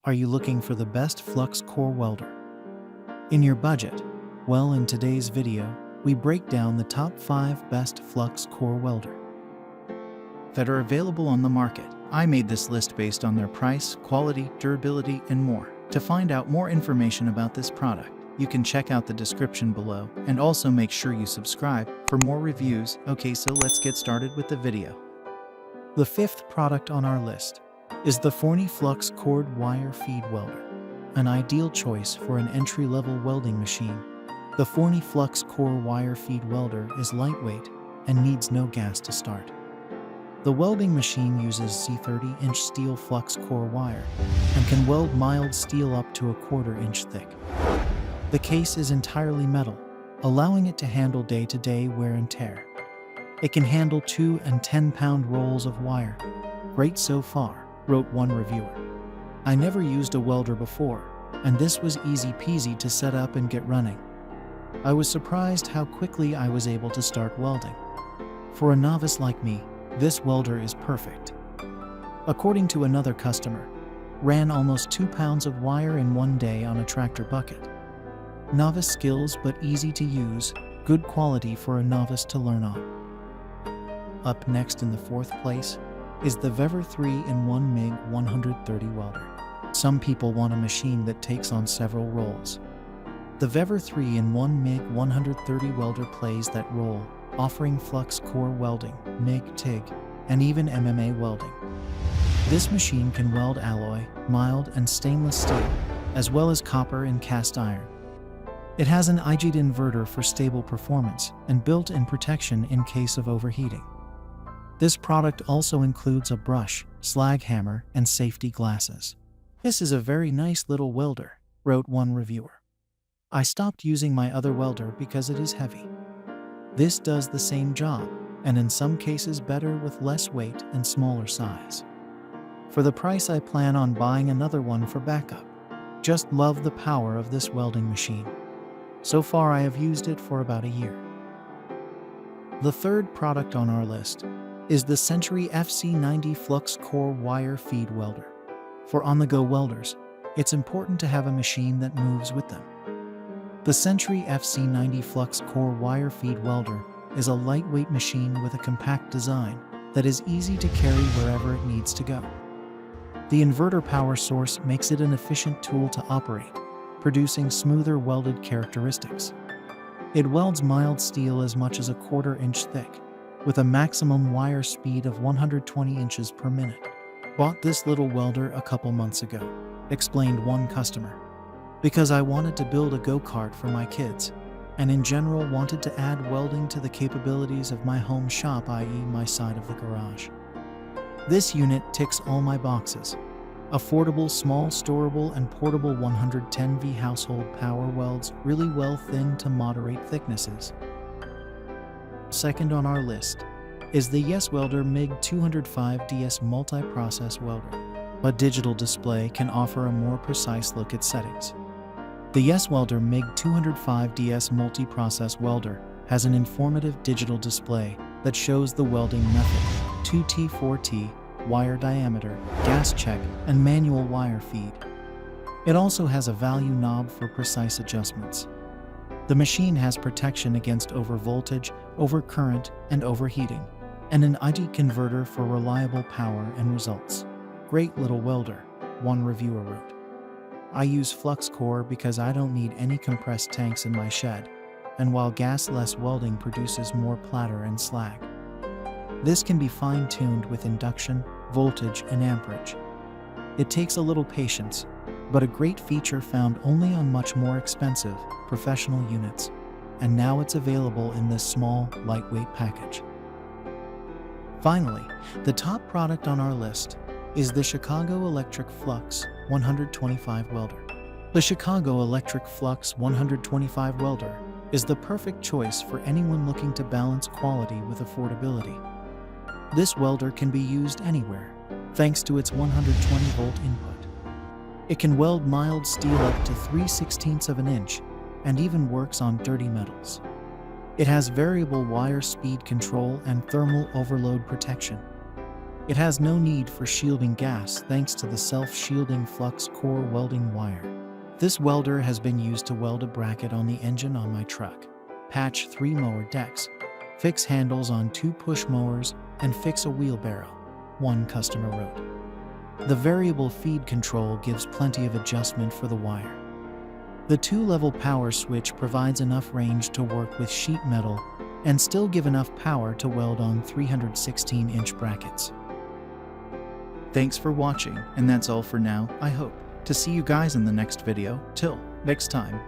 Are you looking for the best Flux Core Welder in your budget? Well, in today's video, we break down the top 5 best Flux Core Welder that are available on the market. I made this list based on their price, quality, durability, and more. To find out more information about this product, you can check out the description below, and also make sure you subscribe for more reviews. Okay, so let's get started with the video. The 5th product on our list is the FORNY Flux-Cored Wire Feed Welder, an ideal choice for an entry-level welding machine. The FORNY Flux-Core Wire Feed Welder is lightweight and needs no gas to start. The welding machine uses C30-inch steel flux core wire and can weld mild steel up to 1/4 inch thick. The case is entirely metal, allowing it to handle day-to-day wear and tear. It can handle 2 and 10-pound rolls of wire. Great so far, wrote one reviewer. I never used a welder before, and this was easy peasy to set up and get running. I was surprised how quickly I was able to start welding. For a novice like me, this welder is perfect. According to another customer, ran almost 2 pounds of wire in one day on a tractor bucket. Novice skills but easy to use, good quality for a novice to learn on. Up next in the 4th place is the VEVER 3-in-1 MIG-130 Welder. Some people want a machine that takes on several roles. The VEVER 3-in-1 MIG-130 Welder plays that role, offering flux core welding, MIG, TIG, and even MMA welding. This machine can weld alloy, mild and stainless steel, as well as copper and cast iron. It has an IGT inverter for stable performance and built-in protection in case of overheating. This product also includes a brush, slag hammer, and safety glasses. This is a very nice little welder, wrote one reviewer. I stopped using my other welder because it is heavy. This does the same job, and in some cases better with less weight and smaller size. For the price, I plan on buying another one for backup. Just love the power of this welding machine. So far I have used it for about a year. The 3rd product on our list is the Century FC90 Flux Core Wire Feed Welder. For on-the-go welders, it's important to have a machine that moves with them. The Century FC90 Flux Core Wire Feed Welder is a lightweight machine with a compact design that is easy to carry wherever it needs to go. The inverter power source makes it an efficient tool to operate, producing smoother welded characteristics. It welds mild steel as much as 1/4 inch thick, with a maximum wire speed of 120 inches per minute. Bought this little welder a couple months ago, explained one customer, because I wanted to build a go-kart for my kids, and in general wanted to add welding to the capabilities of my home shop, i.e. my side of the garage. This unit ticks all my boxes. Affordable, small, storable, and portable 110V household power welds really well thin to moderate thicknesses. Second on our list is the YESWELDER MIG-205DS multi-process welder. A digital display can offer a more precise look at settings. The YESWELDER MIG-205DS multi-process welder has an informative digital display that shows the welding method, 2T, 4T, wire diameter, gas check, and manual wire feed. It also has a value knob for precise adjustments. The machine has protection against overvoltage, overcurrent, and overheating, and an IGT converter for reliable power and results. Great little welder, one reviewer wrote. I use Flux Core because I don't need any compressed tanks in my shed, and while gas-less welding produces more platter and slag. This can be fine-tuned with induction, voltage, and amperage. It takes a little patience, but a great feature found only on much more expensive, professional units, and now it's available in this small, lightweight package. Finally, the top product on our list is the Chicago Electric Flux 125 Welder. The Chicago Electric Flux 125 Welder is the perfect choice for anyone looking to balance quality with affordability. This welder can be used anywhere, thanks to its 120-volt input. It can weld mild steel up to 3/16 of an inch and even works on dirty metals. It has variable wire speed control and thermal overload protection. It has no need for shielding gas thanks to the self-shielding Flux Core welding wire. This welder has been used to weld a bracket on the engine on my truck, patch 3 mower decks, fix handles on 2 push mowers, and fix a wheelbarrow, one customer wrote. The variable feed control gives plenty of adjustment for the wire. The 2-level power switch provides enough range to work with sheet metal and still give enough power to weld on 316-inch brackets. Thanks for watching, and that's all for now. I hope to see you guys in the next video. Till next time.